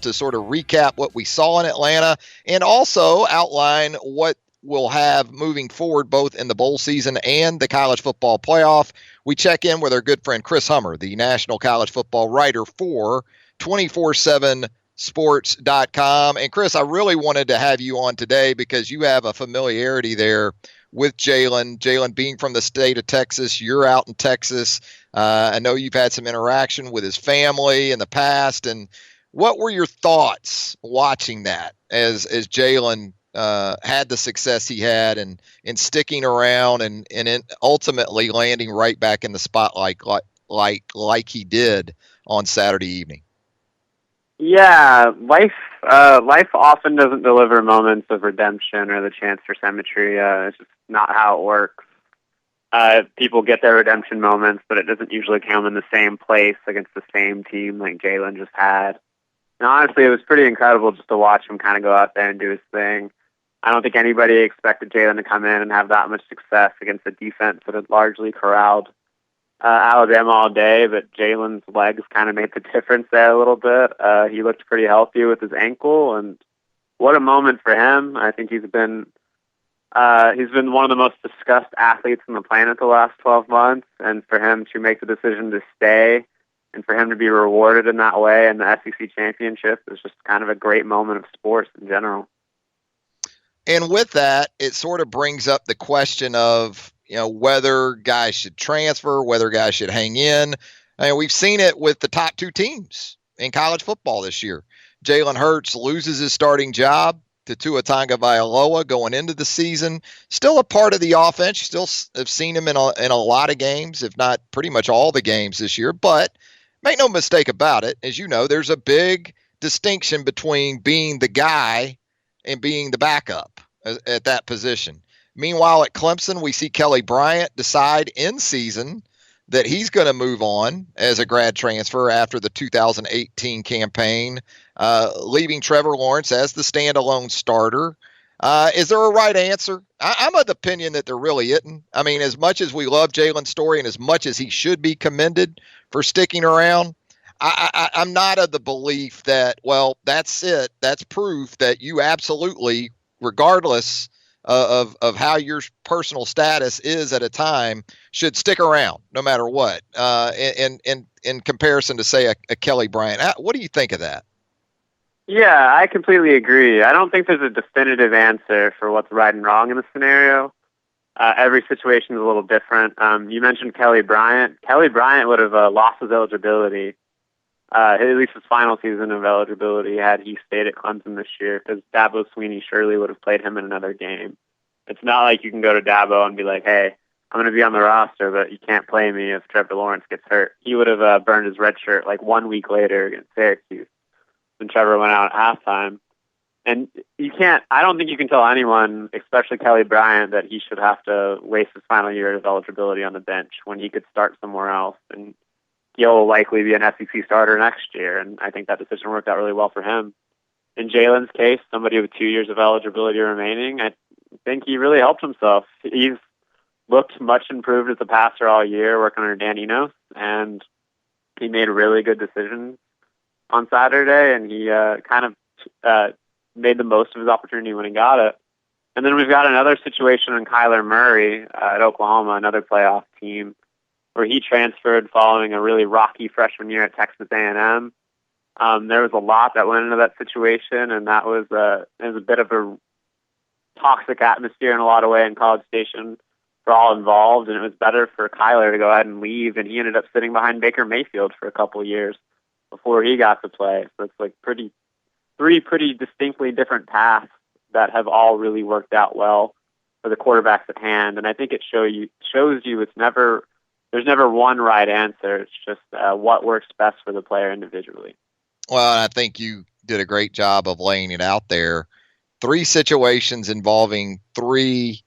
to sort of recap what we saw in Atlanta and also outline what we'll have moving forward both in the bowl season and the college football playoff. We check in with our good friend Chris Hummer, the national college football writer for 247Sports.com. And Chris, I really wanted to have you on today because you have a familiarity there with Jalen. Jalen being from the state of Texas, you're out in Texas. I know you've had some interaction with his family in the past. And what were your thoughts watching that as Jalen had the success he had and sticking around and ultimately landing right back in the spotlight like he did on Saturday evening? Yeah, life often doesn't deliver moments of redemption or the chance for symmetry. It's just not how it works. People get their redemption moments, but it doesn't usually come in the same place against the same team like Jalen just had. And honestly, it was pretty incredible just to watch him kind of go out there and do his thing. I don't think anybody expected Jalen to come in and have that much success against a defense that had largely corralled Alabama all day, but Jalen's legs kind of made the difference there a little bit. He looked pretty healthy with his ankle, and what a moment for him. I think he's been one of the most discussed athletes on the planet the last 12 months, and for him to make the decision to stay and for him to be rewarded in that way in the SEC championship is just kind of a great moment of sports in general. And with that, it sort of brings up the question of, whether guys should transfer, whether guys should hang in. We've seen it with the top two teams in college football this year. Jalen Hurts loses his starting job to Tua Tagovailoa going into the season. Still a part of the offense. You still have seen him in a lot of games, if not pretty much all the games this year. But make no mistake about it, as you know, there's a big distinction between being the guy and being the backup at that position. Meanwhile, at Clemson, we see Kelly Bryant decide in season that he's going to move on as a grad transfer after the 2018 campaign, leaving Trevor Lawrence as the standalone starter. Is there a right answer? I'm of the opinion that there really isn't. I mean, as much as we love Jalen's story and as much as he should be commended for sticking around, I'm not of the belief that, well, that's it. That's proof that you absolutely, regardless of how your personal status is at a time, should stick around no matter what. In comparison to, say, a Kelly Bryant, what do you think of that? Yeah, I completely agree. I don't think there's a definitive answer for what's right and wrong in this scenario. Every situation is a little different. You mentioned Kelly Bryant. Kelly Bryant would have lost his eligibility, at least his final season of eligibility, had he stayed at Clemson this year, because Dabo Swinney surely would have played him in another game. It's not like you can go to Dabo and be like, hey, I'm going to be on the roster, but you can't play me if Trevor Lawrence gets hurt. He would have burned his red shirt like 1 week later against Syracuse when Trevor went out at halftime. And I don't think you can tell anyone, especially Kelly Bryant, that he should have to waste his final year of eligibility on the bench when he could start somewhere else. And he'll likely be an SEC starter next year, and I think that decision worked out really well for him. In Jalen's case, somebody with 2 years of eligibility remaining, I think he really helped himself. He's looked much improved as a passer all year, working under Dan Enos, and he made really good decisions on Saturday, and he kind of made the most of his opportunity when he got it. And then we've got another situation in Kyler Murray at Oklahoma, another playoff team, where he transferred following a really rocky freshman year at Texas A&M. There was a lot that went into that situation, and that was a bit of a toxic atmosphere in a lot of ways in College Station for all involved, and it was better for Kyler to go ahead and leave, and he ended up sitting behind Baker Mayfield for a couple of years before he got to play. So it's like three pretty distinctly different paths that have all really worked out well for the quarterbacks at hand, and I think it shows you there's never one right answer. It's just what works best for the player individually. Well, I think you did a great job of laying it out there. 3 situations involving 3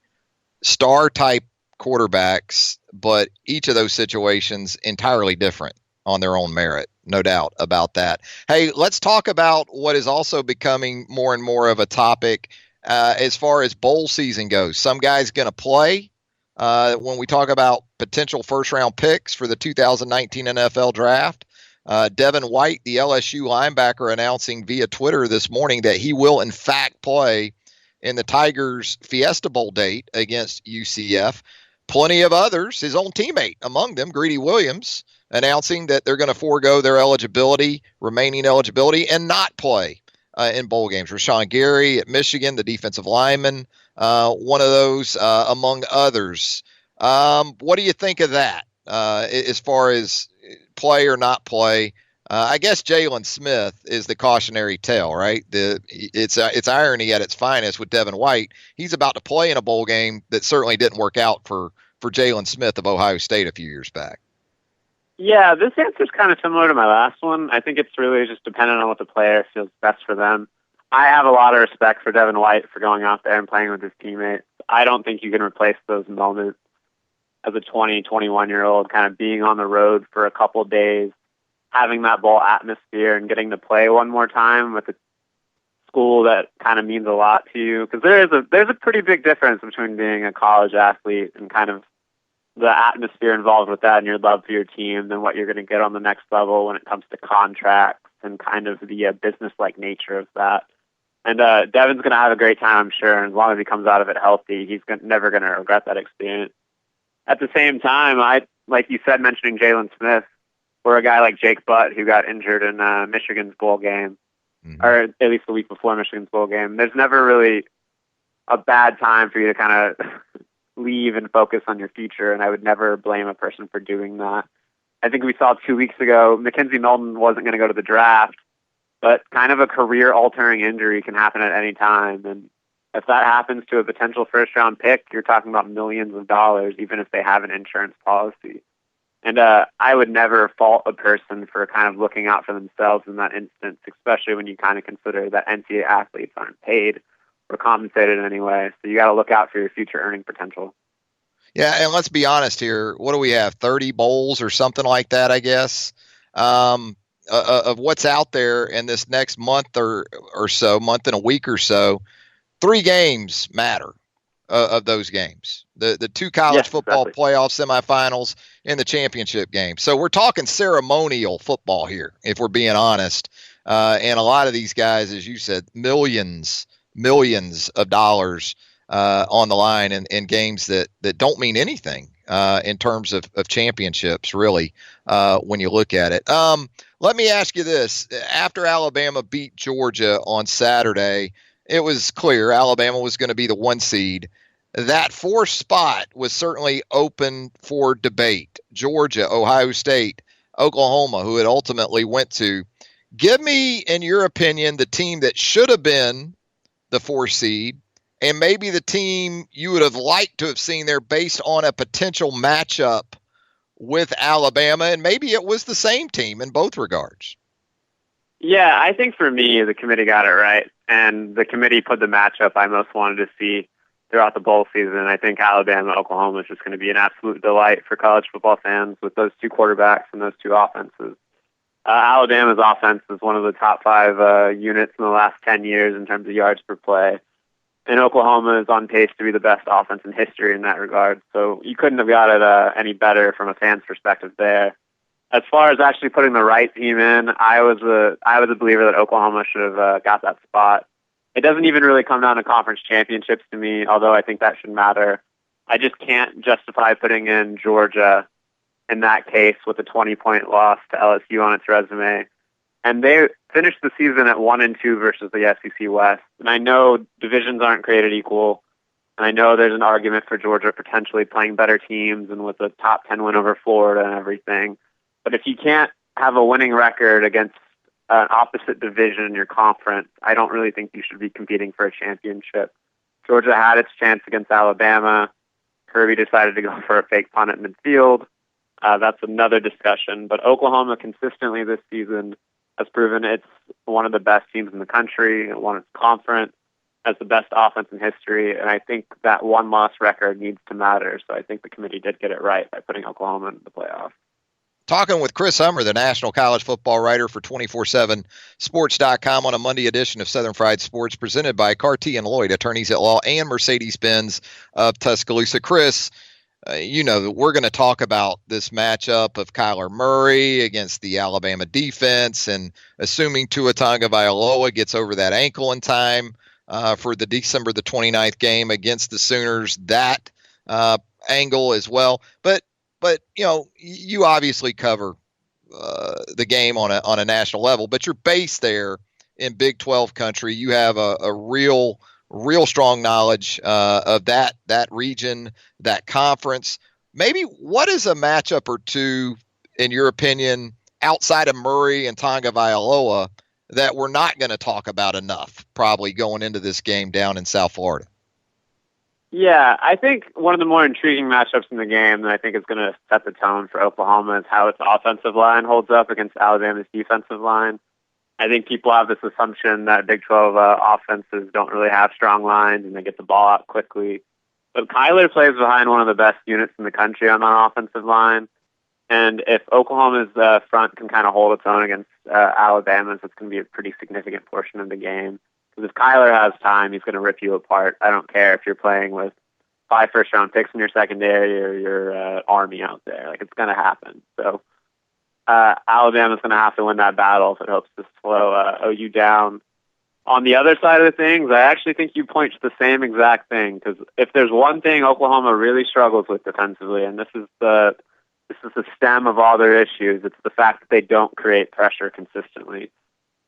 star-type quarterbacks, but each of those situations entirely different on their own merit. No doubt about that. Hey, let's talk about what is also becoming more and more of a topic as far as bowl season goes. Some guys going to play. When we talk about potential first-round picks for the 2019 NFL Draft, Devin White, the LSU linebacker, announcing via Twitter this morning that he will in fact play in the Tigers Fiesta Bowl date against UCF. Plenty of others, his own teammate among them, Greedy Williams, announcing that they're going to forego their remaining eligibility, and not play in bowl games. Rashawn Gary at Michigan, the defensive lineman, one of those, among others. What do you think of that as far as play or not play? I guess Jalen Smith is the cautionary tale, right? It's irony at its finest with Devin White. He's about to play in a bowl game that certainly didn't work out for Jalen Smith of Ohio State a few years back. Yeah, this answer is kind of similar to my last one. I think it's really just dependent on what the player feels best for them. I have a lot of respect for Devin White for going out there and playing with his teammates. I don't think you can replace those moments as a 20, 21-year-old kind of being on the road for a couple of days, having that bowl atmosphere and getting to play one more time with a school that kind of means a lot to you. Because there's a pretty big difference between being a college athlete and kind of the atmosphere involved with that and your love for your team than what you're going to get on the next level when it comes to contracts and kind of the business-like nature of that. And Devin's going to have a great time, I'm sure, and as long as he comes out of it healthy, he's never going to regret that experience. At the same time, like you said, mentioning Jalen Smith, or a guy like Jake Butt, who got injured in Michigan's bowl game, or at least the week before Michigan's bowl game, there's never really a bad time for you to kind of leave and focus on your future, and I would never blame a person for doing that. I think we saw 2 weeks ago, Mackenzie Milton wasn't going to go to the draft, but kind of a career-altering injury can happen at any time, and if that happens to a potential first-round pick, you're talking about millions of dollars, even if they have an insurance policy. And I would never fault a person for kind of looking out for themselves in that instance, especially when you kind of consider that NCAA athletes aren't paid or compensated in any way. So you got to look out for your future earning potential. Yeah, and let's be honest here. What do we have, 30 bowls or something like that, I guess, of what's out there in this next month or so, month and a week or so. 3 games matter of those games. The 2 college football playoff semifinals and the championship game. So we're talking ceremonial football here, if we're being honest. And a lot of these guys, as you said, millions of dollars on the line in games that don't mean anything in terms of championships, really, when you look at it. Let me ask you this. After Alabama beat Georgia on Saturday, it was clear Alabama was going to be the 1 seed. That 4th spot was certainly open for debate. Georgia, Ohio State, Oklahoma, who it ultimately went to. Give me, in your opinion, the team that should have been the 4th seed, and maybe the team you would have liked to have seen there based on a potential matchup with Alabama, and maybe it was the same team in both regards. Yeah, I think for me, the committee got it right, and the committee put the matchup I most wanted to see throughout the bowl season. I think Alabama-Oklahoma is just going to be an absolute delight for college football fans with those 2 quarterbacks and those 2 offenses. Alabama's offense is one of the top 5 units in the last 10 years in terms of yards per play. And Oklahoma is on pace to be the best offense in history in that regard. So you couldn't have got it any better from a fan's perspective there. As far as actually putting the right team in, I was a believer that Oklahoma should have got that spot. It doesn't even really come down to conference championships to me, although I think that should matter. I just can't justify putting in Georgia in that case with a 20-point loss to LSU on its resume. And they finished the season at 1-2 versus the SEC West. And I know divisions aren't created equal. And I know there's an argument for Georgia potentially playing better teams and with a top 10 win over Florida and everything. But if you can't have a winning record against an opposite division in your conference, I don't really think you should be competing for a championship. Georgia had its chance against Alabama. Kirby decided to go for a fake punt at midfield. That's another discussion. But Oklahoma consistently this season has proven it's one of the best teams in the country. It won its conference, has the best offense in history, and I think that 1-loss record needs to matter. So I think the committee did get it right by putting Oklahoma in the playoff. Talking with Chris Hummer, the national college football writer for 247Sports.com on a Monday edition of Southern Fried Sports, presented by Carty and Lloyd, attorneys at law, and Mercedes-Benz of Tuscaloosa. Chris, we're going to talk about this matchup of Kyler Murray against the Alabama defense, and assuming Tua Tagovailoa gets over that ankle in time for the December the 29th game against the Sooners, that angle as well. But you obviously cover the game on a national level, but you're based there in Big 12 country. You have a real strong knowledge of that region, that conference. Maybe what is a matchup or two, in your opinion, outside of Murray and Tagovailoa, that we're not going to talk about enough, probably going into this game down in South Florida? Yeah, I think one of the more intriguing matchups in the game that I think is going to set the tone for Oklahoma is how its offensive line holds up against Alabama's defensive line. I think people have this assumption that Big 12 offenses don't really have strong lines and they get the ball out quickly. But Kyler plays behind one of the best units in the country on that offensive line. And if Oklahoma's front can kind of hold its own against Alabama's, it's going to be a pretty significant portion of the game. Because if Kyler has time, he's going to rip you apart. I don't care if you're playing with 5 first-round picks in your secondary or your Army out there. Like, it's going to happen. So Alabama's going to have to win that battle if it hopes to slow OU down. On the other side of the things, I actually think you point to the same exact thing. Because if there's one thing Oklahoma really struggles with defensively, and this is the stem of all their issues, it's the fact that they don't create pressure consistently.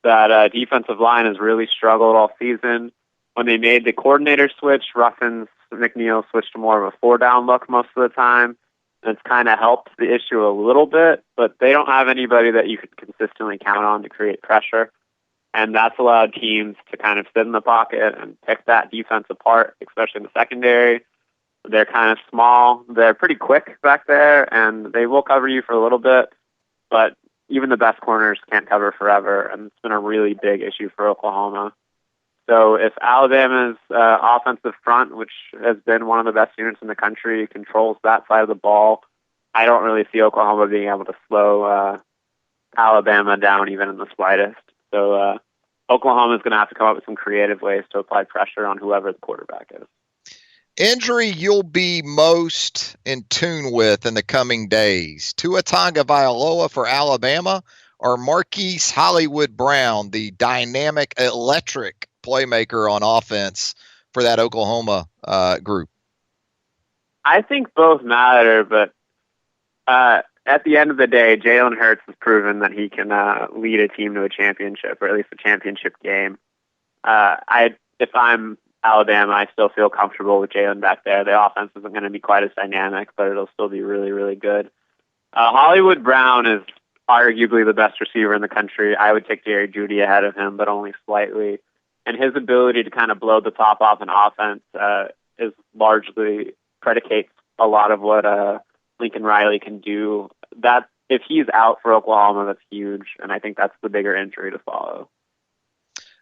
That defensive line has really struggled all season. When they made the coordinator switch, Ruffins, McNeil switched to more of a 4-down look most of the time. And it's kind of helped the issue a little bit, but they don't have anybody that you could consistently count on to create pressure. And that's allowed teams to kind of sit in the pocket and pick that defense apart, especially in the secondary. They're kind of small. They're pretty quick back there, and they will cover you for a little bit, but even the best corners can't cover forever, and it's been a really big issue for Oklahoma. So if Alabama's offensive front, which has been one of the best units in the country, controls that side of the ball, I don't really see Oklahoma being able to slow Alabama down even in the slightest. So Oklahoma's going to have to come up with some creative ways to apply pressure on whoever the quarterback is. Injury you'll be most in tune with in the coming days: Tua Tagovailoa for Alabama or Marquise Hollywood Brown, the dynamic, electric playmaker on offense for that Oklahoma group? I think both matter, but at the end of the day, Jalen Hurts has proven that he can lead a team to a championship, or at least a championship game. If I'm Alabama, I still feel comfortable with Jalen back there. The offense isn't going to be quite as dynamic, but it'll still be really, really good. Hollywood Brown is arguably the best receiver in the country. I would take Jerry Jeudy ahead of him, but only slightly. And his ability to kind of blow the top off an offense is largely predicates a lot of what Lincoln Riley can do. That if he's out for Oklahoma, that's huge, and I think that's the bigger injury to follow.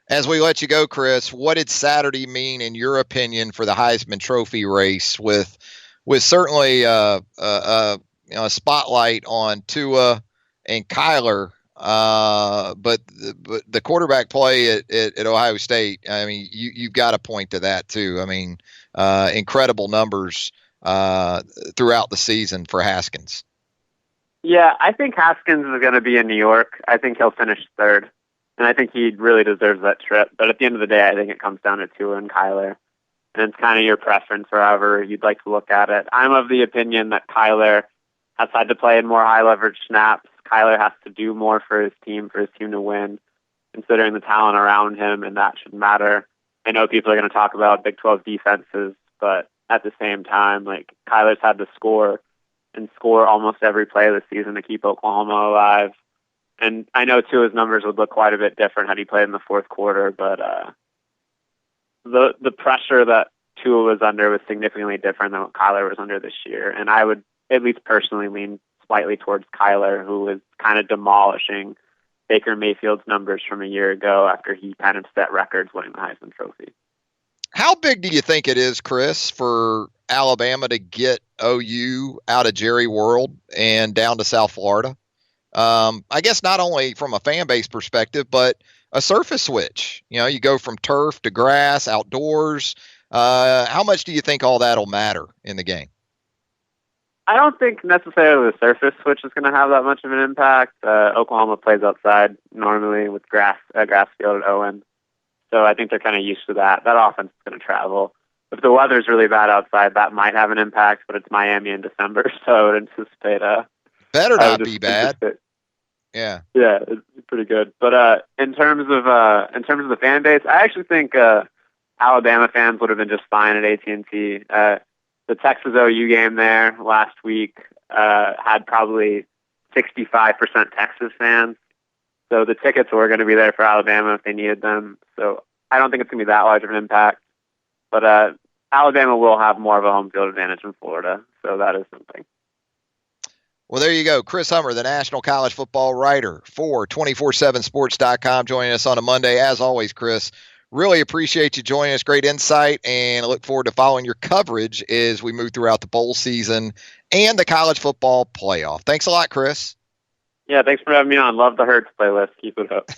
As we let you go, Chris, what did Saturday mean, in your opinion, for the Heisman Trophy race? With certainly a spotlight on Tua and Kyler, but the quarterback play at Ohio State. I mean, you've got to point to that too. I mean, incredible numbers throughout the season for Haskins. Yeah, I think Haskins is going to be in New York. I think he'll finish third. And I think he really deserves that trip. But at the end of the day, I think it comes down to Tua and Kyler. And it's kind of your preference, however you'd like to look at it. I'm of the opinion that Kyler has had to play in more high-leverage snaps. Kyler has to do more for his team to win, considering the talent around him, and that should matter. I know people are going to talk about Big 12 defenses, but at the same time, like, Kyler's had to score almost every play of the season to keep Oklahoma alive. And I know Tua's numbers would look quite a bit different had he played in the fourth quarter, but the pressure that Tua was under was significantly different than what Kyler was under this year. And I would at least personally lean slightly towards Kyler, who was kind of demolishing Baker Mayfield's numbers from a year ago after he kind of set records winning the Heisman Trophy. How big do you think it is, Chris, for Alabama to get OU out of Jerry World and down to South Florida? I guess not only from a fan base perspective, but a surface switch. You know, you go from turf to grass, outdoors. How much do you think all that'll matter in the game? I don't think necessarily the surface switch is going to have that much of an impact. Oklahoma plays outside normally with grass field at Owen, so I think they're kind of used to that. That offense is going to travel. If the weather's really bad outside, that might have an impact, but it's Miami in December, so I would anticipate. Better not be bad. Yeah, it's pretty good. But in terms of the fan base, I actually think Alabama fans would have been just fine at AT&T. The Texas OU game there last week had probably 65% Texas fans. So the tickets were going to be there for Alabama if they needed them. So I don't think it's going to be that large of an impact. But Alabama will have more of a home field advantage in Florida. So that is something. Well, there you go. Chris Hummer, the national college football writer for 247sports.com, joining us on a Monday. As always, Chris, really appreciate you joining us. Great insight, and I look forward to following your coverage as we move throughout the bowl season and the college football playoff. Thanks a lot, Chris. Yeah, thanks for having me on. Love the Hurts playlist. Keep it up.